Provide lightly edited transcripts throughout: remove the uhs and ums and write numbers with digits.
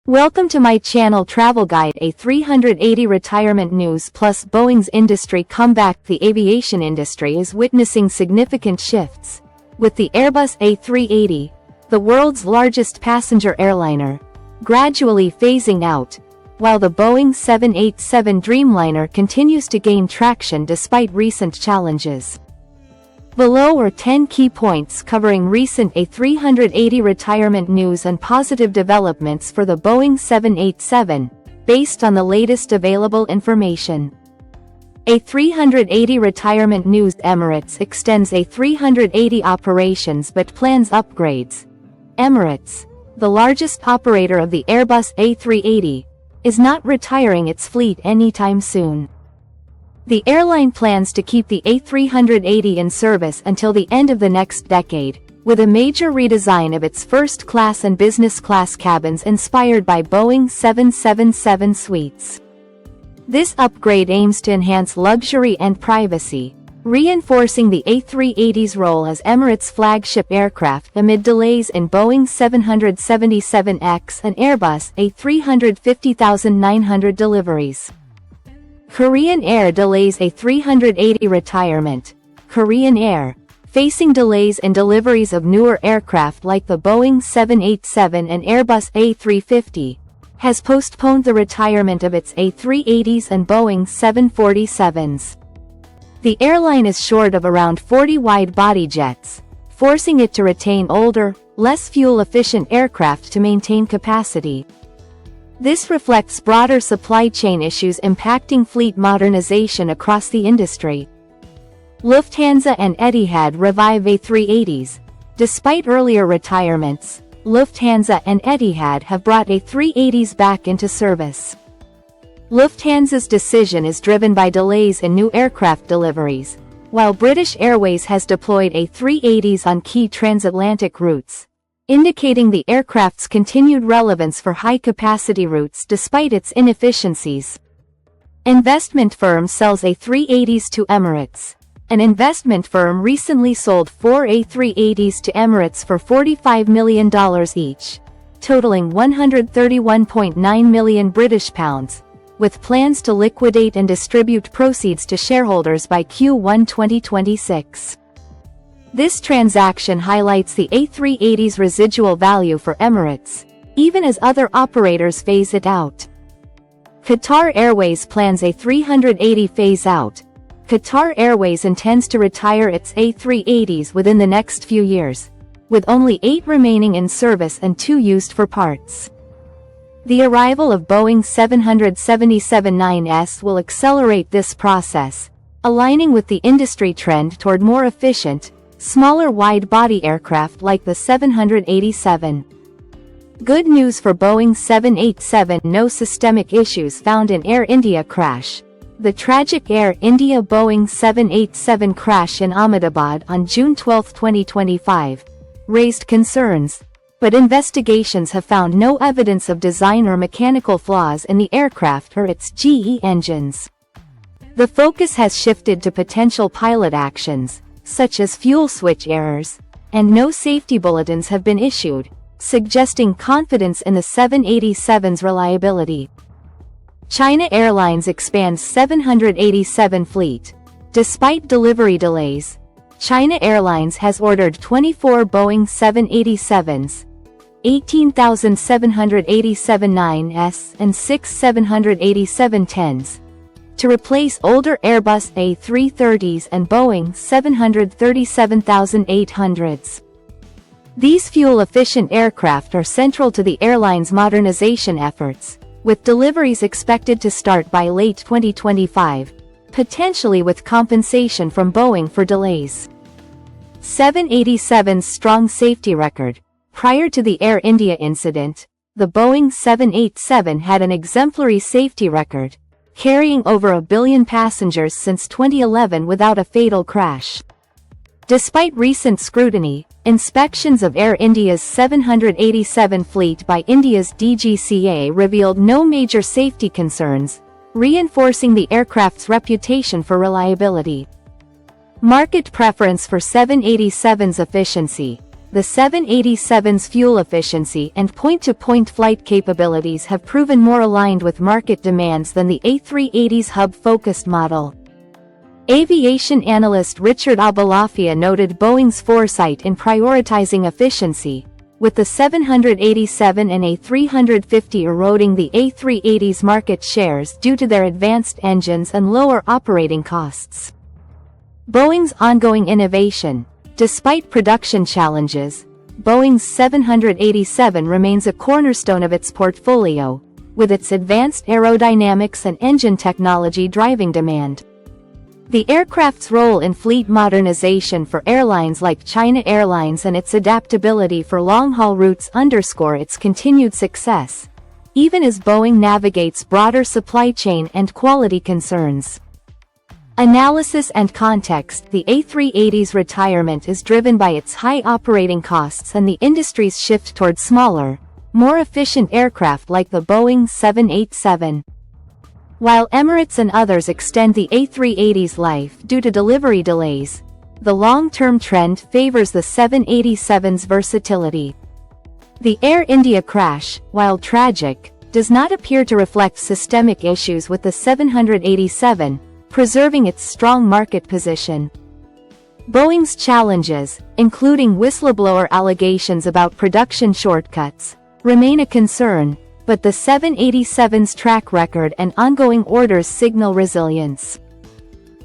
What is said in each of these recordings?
Welcome to my channel Travel Guide A380 Retirement News plus Boeing's industry comeback. The aviation industry is witnessing significant shifts, with the Airbus A380, the world's largest passenger airliner, gradually phasing out, while the Boeing 787 Dreamliner continues to gain traction despite recent challenges. Below are 10 key points covering recent A380 retirement news and positive developments for the Boeing 787, based on the latest available information. A380 retirement news: Emirates extends A380 operations but plans upgrades. Emirates, the largest operator of the Airbus A380, is not retiring its fleet anytime soon. The airline plans to keep the A380 in service until the end of the next decade, with a major redesign of its first-class and business-class cabins inspired by Boeing 777 suites. This upgrade aims to enhance luxury and privacy, reinforcing the A380's role as Emirates' flagship aircraft amid delays in Boeing 777X and Airbus A350-900 deliveries. Korean Air delays A380 retirement. Korean Air, facing delays in deliveries of newer aircraft like the Boeing 787 and Airbus A350, has postponed the retirement of its A380s and Boeing 747s. The airline is short of around 40 wide-body jets, forcing it to retain older, less fuel-efficient aircraft to maintain capacity. This reflects broader supply chain issues impacting fleet modernization across the industry. Lufthansa and Etihad revive A380s. Despite earlier retirements, Lufthansa and Etihad have brought A380s back into service. Lufthansa's decision is driven by delays in new aircraft deliveries, while British Airways has deployed A380s on key transatlantic routes, indicating the aircraft's continued relevance for high-capacity routes despite its inefficiencies. Investment firm sells A380s to Emirates. An investment firm recently sold 4 A380s to Emirates for $45 million each, totaling £131.9 million British pounds, with plans to liquidate and distribute proceeds to shareholders by Q1 2026. This transaction highlights the A380's residual value for Emirates, even as other operators phase it out. Qatar Airways plans A380 phase-out. Qatar Airways intends to retire its A380s within the next few years, with only 8 remaining in service and 2 used for parts. The arrival of Boeing 777-9s will accelerate this process, aligning with the industry trend toward more efficient, smaller wide-body aircraft like the 787. Good news for Boeing 787: no systemic issues found in Air India crash. The tragic Air India Boeing 787 crash in Ahmedabad on June 12, 2025, raised concerns, but investigations have found no evidence of design or mechanical flaws in the aircraft or its GE engines. The focus has shifted to potential pilot actions, such as fuel switch errors, and no safety bulletins have been issued, suggesting confidence in the 787's reliability. China Airlines expands 787 fleet. Despite delivery delays, China Airlines has ordered 24 Boeing 787s, 18,787 9s and 6 787-10s, to replace older Airbus A330s and Boeing 737-800s. These fuel-efficient aircraft are central to the airline's modernization efforts, with deliveries expected to start by late 2025, potentially with compensation from Boeing for delays. 787's strong safety record. Prior to the Air India incident, the Boeing 787 had an exemplary safety record, carrying over 1 billion passengers since 2011 without a fatal crash. Despite recent scrutiny, inspections of Air India's 787 fleet by India's DGCA revealed no major safety concerns, reinforcing the aircraft's reputation for reliability. Market preference for 787's efficiency. The 787's fuel efficiency and point-to-point flight capabilities have proven more aligned with market demands than the A380's hub-focused model. Aviation analyst Richard Abalafia noted Boeing's foresight in prioritizing efficiency, with the 787 and A350 eroding the A380's market shares due to their advanced engines and lower operating costs. Boeing's ongoing innovation. Despite production challenges, Boeing's 787 remains a cornerstone of its portfolio, with its advanced aerodynamics and engine technology driving demand. The aircraft's role in fleet modernization for airlines like China Airlines and its adaptability for long-haul routes underscore its continued success, even as Boeing navigates broader supply chain and quality concerns. Analysis and context. The A380's retirement is driven by its high operating costs and the industry's shift toward smaller, more efficient aircraft like the Boeing 787. While Emirates and others extend the A380's life due to delivery delays, the long-term trend favors the 787's versatility. The Air India crash, while tragic, does not appear to reflect systemic issues with the 787, preserving its strong market position. Boeing's challenges, including whistleblower allegations about production shortcuts, remain a concern, but the 787's track record and ongoing orders signal resilience.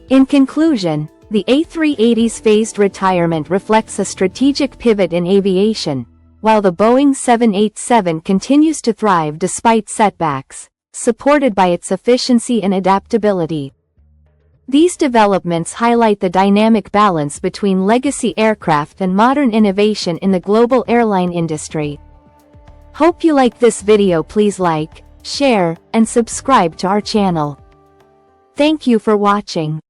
In conclusion, the A380's phased retirement reflects a strategic pivot in aviation, while the Boeing 787 continues to thrive despite setbacks, supported by its efficiency and adaptability. These developments highlight the dynamic balance between legacy aircraft and modern innovation in the global airline industry. Hope you like this video. Please like, share, and subscribe to our channel. Thank you for watching.